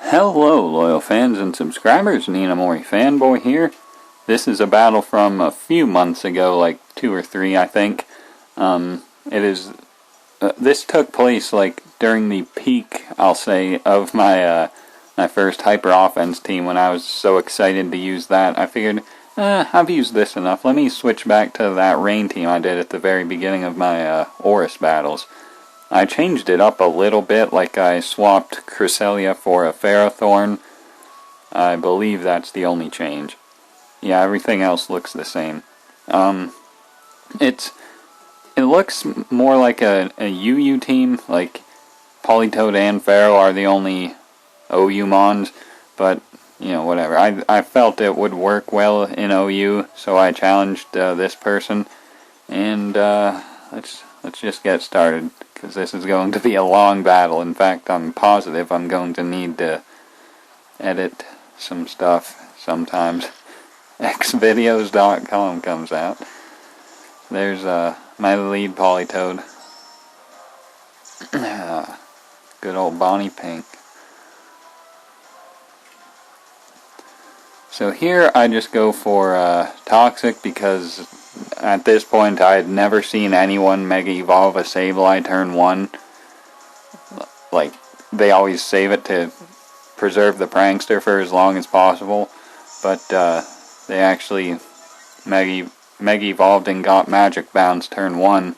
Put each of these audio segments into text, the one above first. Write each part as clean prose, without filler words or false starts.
Hello, loyal fans and subscribers. Ninamori Fanboy here. This is a battle from a few months ago, like 2 or 3, I think. This took place like during the peak, I'll say, of my my first hyper offense team when I was so excited to use that. I figured, I've used this enough. Let me switch back to that rain team I did at the very beginning of my Horus battles. I changed it up a little bit, like I swapped Cresselia for a Ferrothorn. I believe that's the only change. Yeah, everything else looks the same. It looks more like a UU team, like Politoed and Pharaoh are the only OU mons, but, you know, whatever. I felt it would work well in OU, so I challenged this person, and let's just get started, because this is going to be a long battle. In fact, I'm positive I'm going to need to edit some stuff sometimes. xvideos.com comes out. There's my lead Politoed. Good old Bonnie Pink. So here I just go for Toxic, because at this point I had never seen anyone Mega Evolve a Sableye turn 1. Like, they always save it to preserve the Prankster for as long as possible, but they actually Mega Evolved and got Magic Bounce turn 1.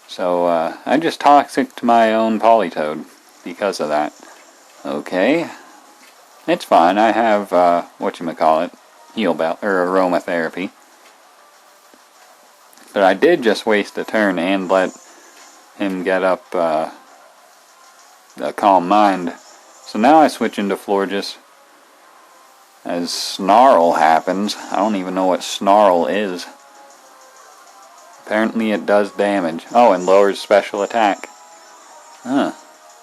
So I just Toxic my own Politoed because of that. Okay. It's fine. I have, whatchamacallit, Heal Bell, or Aromatherapy. But I did just waste a turn and let him get up the Calm Mind. So now I switch into Florges as Snarl happens. I don't even know what Snarl is. Apparently it does damage. Oh, and lowers special attack. Huh.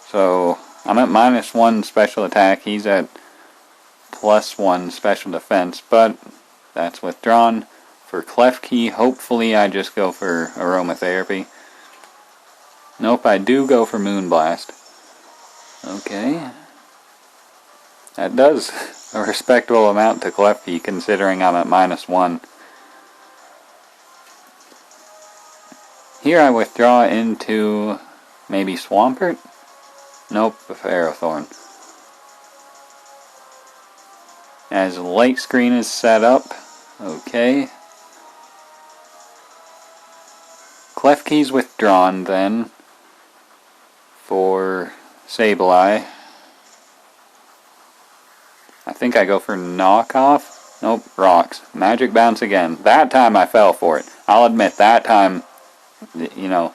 So I'm at -1 special attack. He's at +1 special defense, but that's withdrawn. For Klefki, hopefully I just go for Aromatherapy. Nope, I do go for Moonblast. Okay. That does a respectable amount to Klefki, considering I'm at -1. Here I withdraw into maybe Swampert? Nope, a Ferrothorn. As light screen is set up, okay. Klefki's withdrawn then for Sableye. I think I go for Knockoff. Nope, Rocks. Magic Bounce again. That time I fell for it. I'll admit, that time, you know,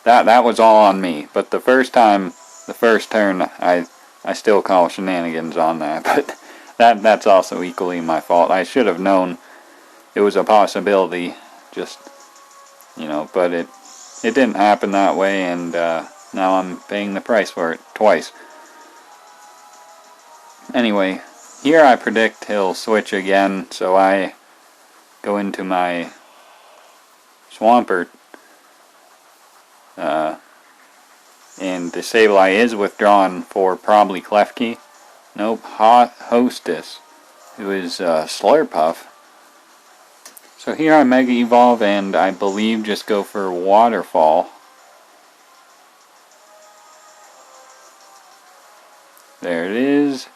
that was all on me. But the first time, the first turn, I still call shenanigans on that. But that's also equally my fault. I should have known it was a possibility, just, you know, but it didn't happen that way, and now I'm paying the price for it twice. Anyway, here I predict he'll switch again, so I go into my Swampert, and the Sableye is withdrawn for probably Klefki. Nope, Hot Hostess, who is Slurpuff. So here I Mega Evolve and I believe just go for Waterfall. There it is.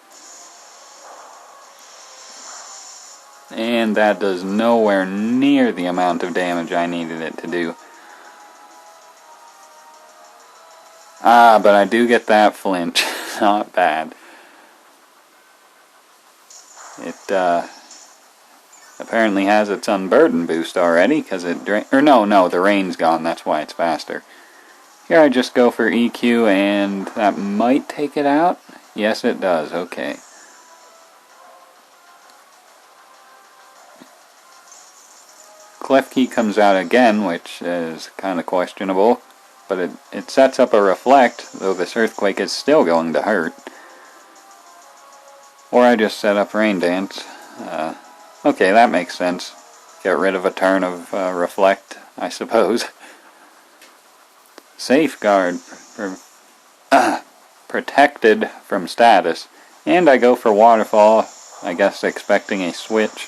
And that does nowhere near the amount of damage I needed it to do. Ah, but I do get that flinch. Not bad. It apparently has its Unburden boost already, because it no, the rain's gone, that's why it's faster. Here I just go for EQ, and that might take it out. Yes, it does. Okay. Klefki comes out again, which is kind of questionable, but it sets up a Reflect, though this Earthquake is still going to hurt. Or I just set up Rain Dance. Okay, that makes sense. Get rid of a turn of Reflect, I suppose. Safeguard. protected from status. And I go for Waterfall, I guess expecting a switch.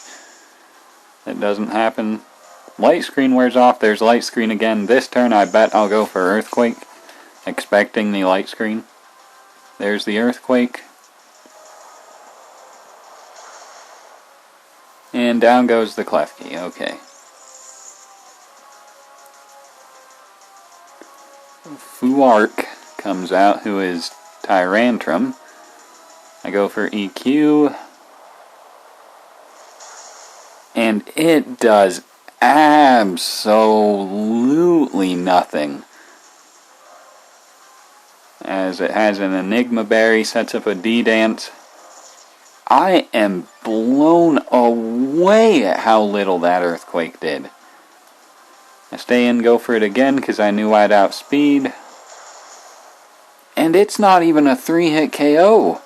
It doesn't happen. Light screen wears off, there's light screen again. This turn I bet I'll go for Earthquake, expecting the light screen. There's the Earthquake. And down goes the Klefki, okay. Fuark comes out, who is Tyrantrum. I go for EQ. And it does absolutely nothing. As it has an Enigma Berry, sets up a D-Dance. I am blown away at how little that Earthquake did. I stay in, go for it again, because I knew I'd outspeed. And it's not even a 3-hit KO.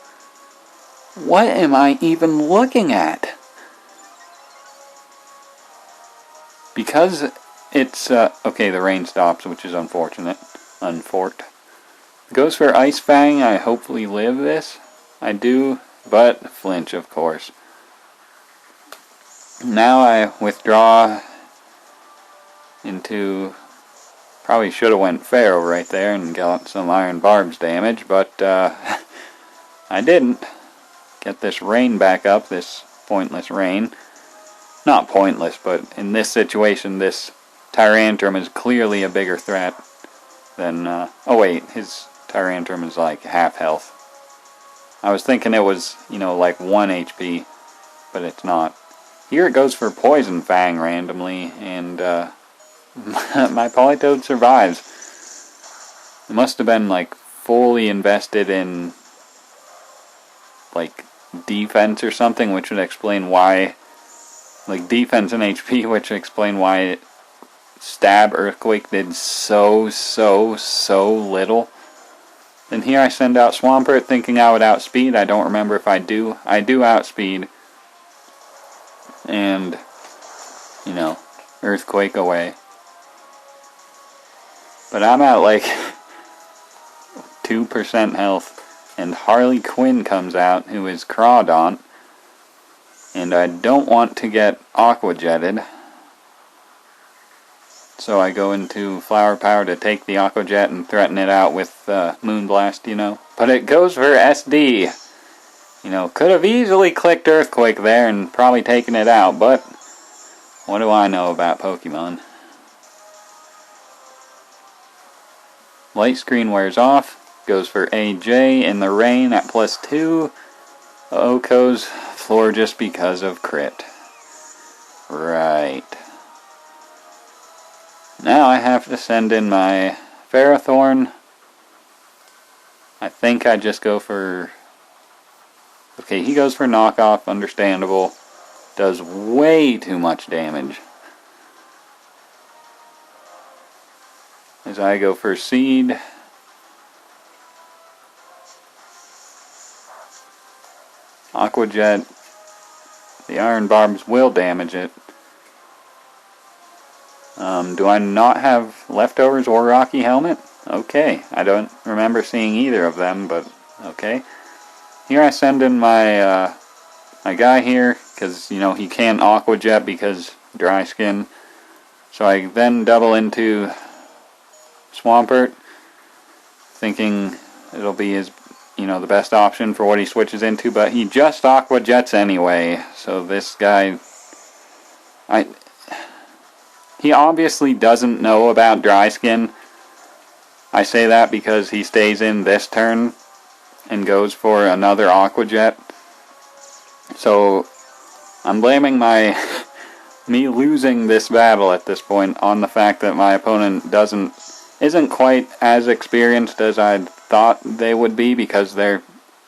What am I even looking at? Because it's, okay, the rain stops, which is unfortunate. Unfort. Goes for Ice Fang, I hopefully live this. I do, but flinch, of course. Now I withdraw into, probably should have went Pharaoh right there and got some Iron Barbs damage, but I didn't. Get this rain back up, this pointless rain. Not pointless, but in this situation, this Tyrantrum is clearly a bigger threat than, oh wait, his Tyrantrum is like half health. I was thinking it was, you know, like 1 HP, but it's not. Here it goes for Poison Fang randomly, and my Politoed survives. It must have been like fully invested in like defense or something, which would explain why, like defense and HP, which would explain why Stab Earthquake did so little. Then here I send out Swampert thinking I would outspeed. I don't remember if I do. I do outspeed. And, you know, Earthquake away. But I'm at like 2% health. And Harley Quinn comes out, who is Crawdaunt. And I don't want to get Aqua Jetted. So I go into Flower Power to take the Aqua Jet and threaten it out with Moonblast, you know. But it goes for SD. You know, could have easily clicked Earthquake there and probably taken it out, but what do I know about Pokemon? Light screen wears off. Goes for AJ in the rain at +2. Oko's floor just because of crit. Right. Now I have to send in my Ferrothorn. I think I just go for... Okay, he goes for knockoff, understandable. Does way too much damage. As I go for Seed. Aqua Jet. The Iron Barbs will damage it. Do I not have Leftovers or Rocky Helmet? Okay, I don't remember seeing either of them, but okay. Here I send in my my guy here, because, you know, he can't Aqua Jet because dry skin. So I then double into Swampert, thinking it'll be his, you know, the best option for what he switches into, but he just Aqua Jets anyway. So this guy, he obviously doesn't know about dry skin. I say that because he stays in this turn and goes for another Aqua Jet. So I'm blaming me losing this battle at this point on the fact that my opponent isn't quite as experienced as I thought they would be, because they're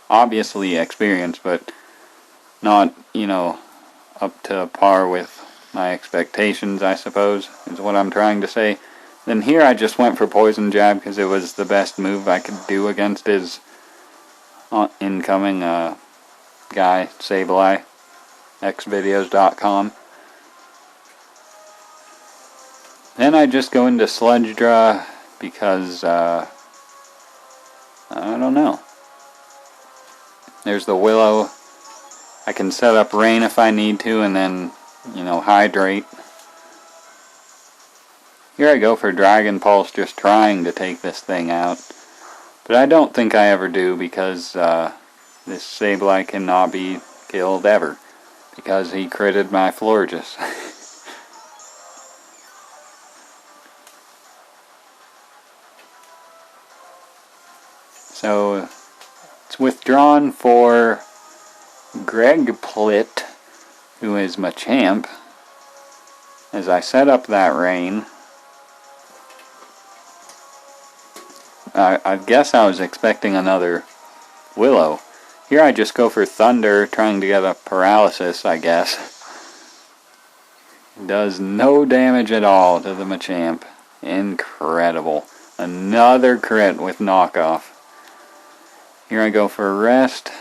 obviously experienced, but not, you know, up to par with my expectations, I suppose, is what I'm trying to say. Then here I just went for Poison Jab because it was the best move I could do against his incoming guy, Sableye, xvideos.com. Then I just go into Sludge Draw because, I don't know. There's the Willow. I can set up rain if I need to, and then, you know, hydrate. Here I go for Dragon Pulse, just trying to take this thing out. But I don't think I ever do, because this Sableye cannot be killed ever. Because he critted my Florges. So, it's withdrawn for Greg Plitt, who is Machamp. As I set up that rain, I guess I was expecting another Willow. Here I just go for Thunder, trying to get a paralysis, I guess. Does no damage at all to the Machamp. Incredible. Another crit with knockoff. Here I go for Rest.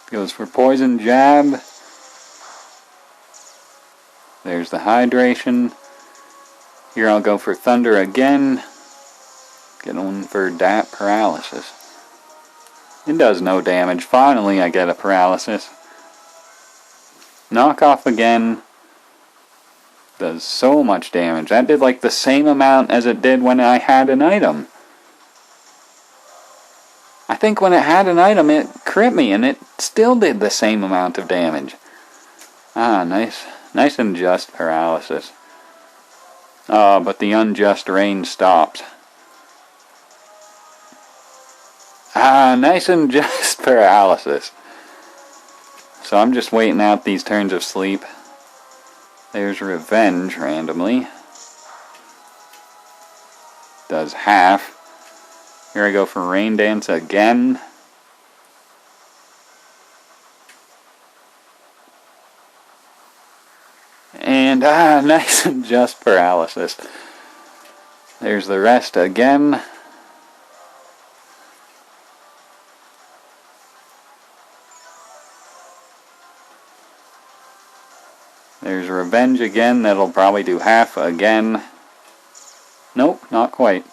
Goes for Poison Jab. There's the hydration. Here I'll go for Thunder again. Get one for that paralysis. It does no damage. Finally I get a paralysis. Knock off again. Does so much damage. That did like the same amount as it did when I had an item. I think when it had an item it crit me and it still did the same amount of damage. Ah, nice. Nice and just paralysis. But the unjust rain stops. Ah, nice and just paralysis. So I'm just waiting out these turns of sleep. There's Revenge randomly. Does half. Here I go for Rain Dance again. And nice and just paralysis. There's the Rest again. There's Revenge again. That'll probably do half again. Nope, not quite.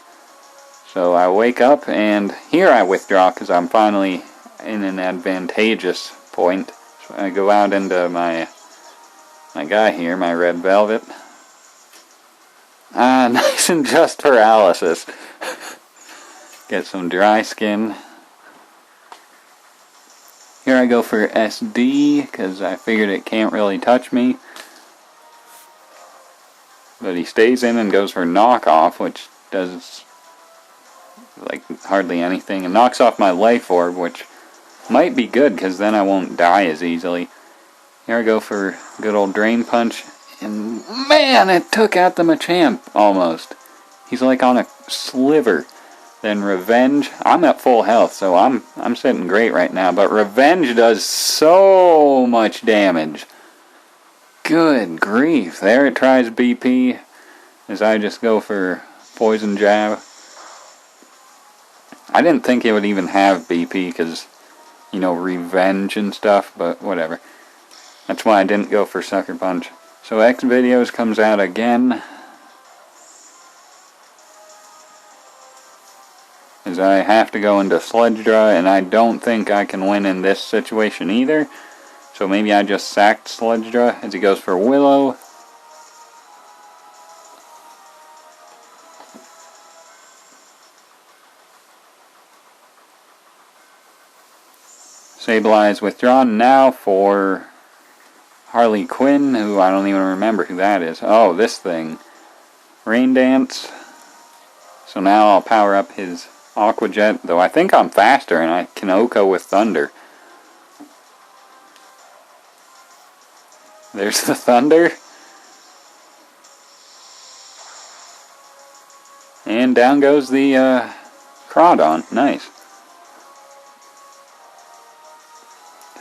So I wake up and here I withdraw because I'm finally in an advantageous point. So I go out into my guy here, my Red Velvet. Ah, nice and just paralysis. Get some dry skin. Here I go for SD because I figured it can't really touch me. But he stays in and goes for Knockoff, which does like hardly anything. And knocks off my Life Orb, which might be good because then I won't die as easily. Here I go for good old Drain Punch. And man, it took out the Machamp almost. He's like on a sliver. Then Revenge. I'm at full health, so I'm sitting great right now. But Revenge does so much damage. Good grief. There it tries BP. As I just go for Poison Jab. I didn't think it would even have BP because, you know, Revenge and stuff. But whatever. That's why I didn't go for Sucker Punch. So X Videos comes out again. As I have to go into Sledge Draw, and I don't think I can win in this situation either. So maybe I just sacked Sledge Draw as he goes for Willow. Sableye is withdrawn now for Harley Quinn, who I don't even remember who that is. Oh, this thing. Rain Dance. So now I'll power up his Aqua Jet, though I think I'm faster and I can OHKO with Thunder. There's the Thunder. And down goes the Crawdon. Nice.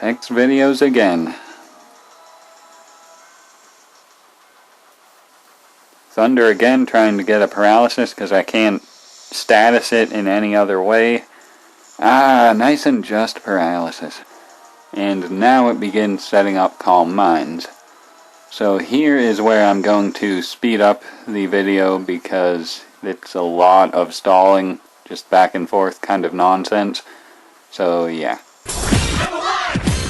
X Videos again. Thunder again, trying to get a paralysis because I can't status it in any other way. Ah, nice and just paralysis. And now it begins setting up Calm Minds. So here is where I'm going to speed up the video because it's a lot of stalling, just back and forth kind of nonsense. So yeah.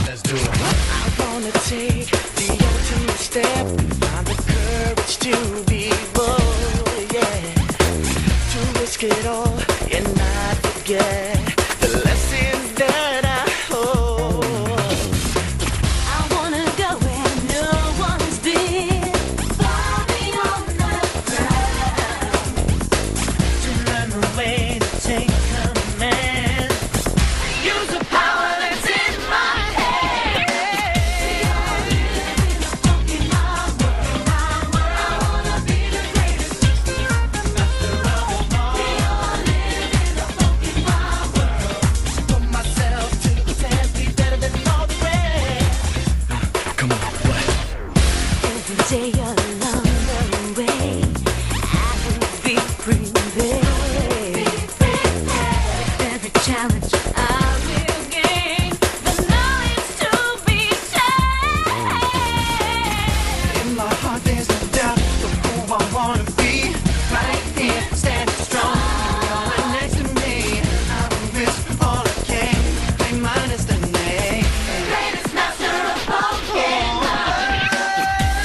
Let's do it. I wanna take the ultimate step, find the courage to be bold, yeah. To risk it all and not forget the lessons that I hold. I wanna go where no one's been, far beyond the crowd, to learn the way to take command, use the power that's in my head. We all live in a funky my world. I wanna be the greatest master of them all. We all live in a funky my world. Put myself to the test, be better than all the rest. Come on, what? Every day along the way, I will be prepared. Every challenge I will gain, the knowledge to be shared. In my heart there's no doubt of who I wanna be. Right here, standing strong, you're next to me. I will risk all I can, claim my destiny. Greatest master of Pokemon.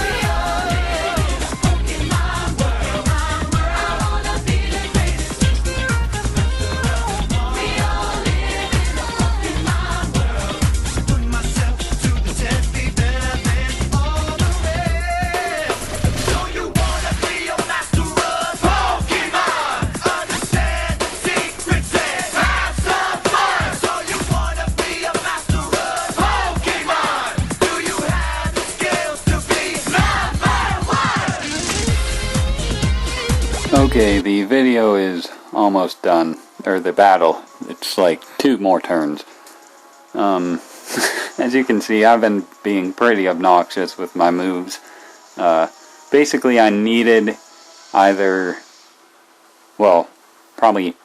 We all live in a Pokemon world. I wanna be the greatest master of all. We all live in a Pokemon world. Put myself to the test, be better than all the rest. So you wanna be a master of Pokemon? Understand the secrets and have some fun. So you wanna be a master of Pokemon? Do you have the skills to be number one? Okay, the video is almost done, or the battle. It's like 2 more turns. As you can see, I've been being pretty obnoxious with my moves. Basically, I needed either, well, probably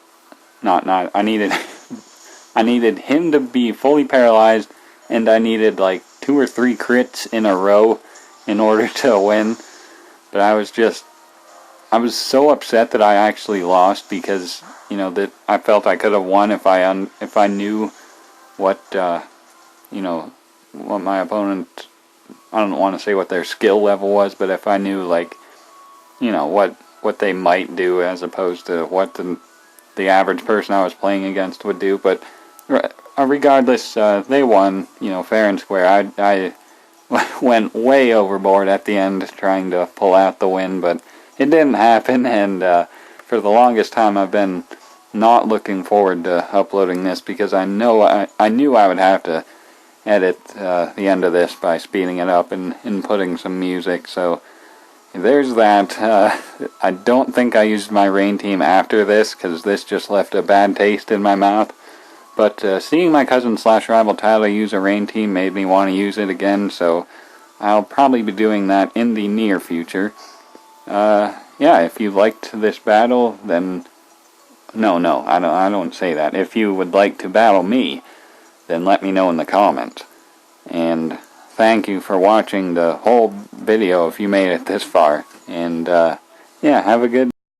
not, I needed, I needed him to be fully paralyzed, and I needed like 2 or 3 crits in a row in order to win. But I was so upset that I actually lost because, you know, that I felt I could have won if I knew what, you know, what my opponent, I don't want to say what their skill level was, but if I knew, like, you know, what they might do as opposed to what the average person I was playing against would do. But regardless, they won, you know, fair and square. I went way overboard at the end trying to pull out the win, but it didn't happen, and for the longest time I've been not looking forward to uploading this because I knew I would have to edit the end of this by speeding it up and inputting some music. So there's that. I don't think I used my rain team after this because this just left a bad taste in my mouth. But seeing my cousin / rival Tyler use a rain team made me want to use it again, so I'll probably be doing that in the near future. Yeah, if you liked this battle, then no, I don't say that. If you would like to battle me, then let me know in the comments. And thank you for watching the whole video if you made it this far. And yeah, have a good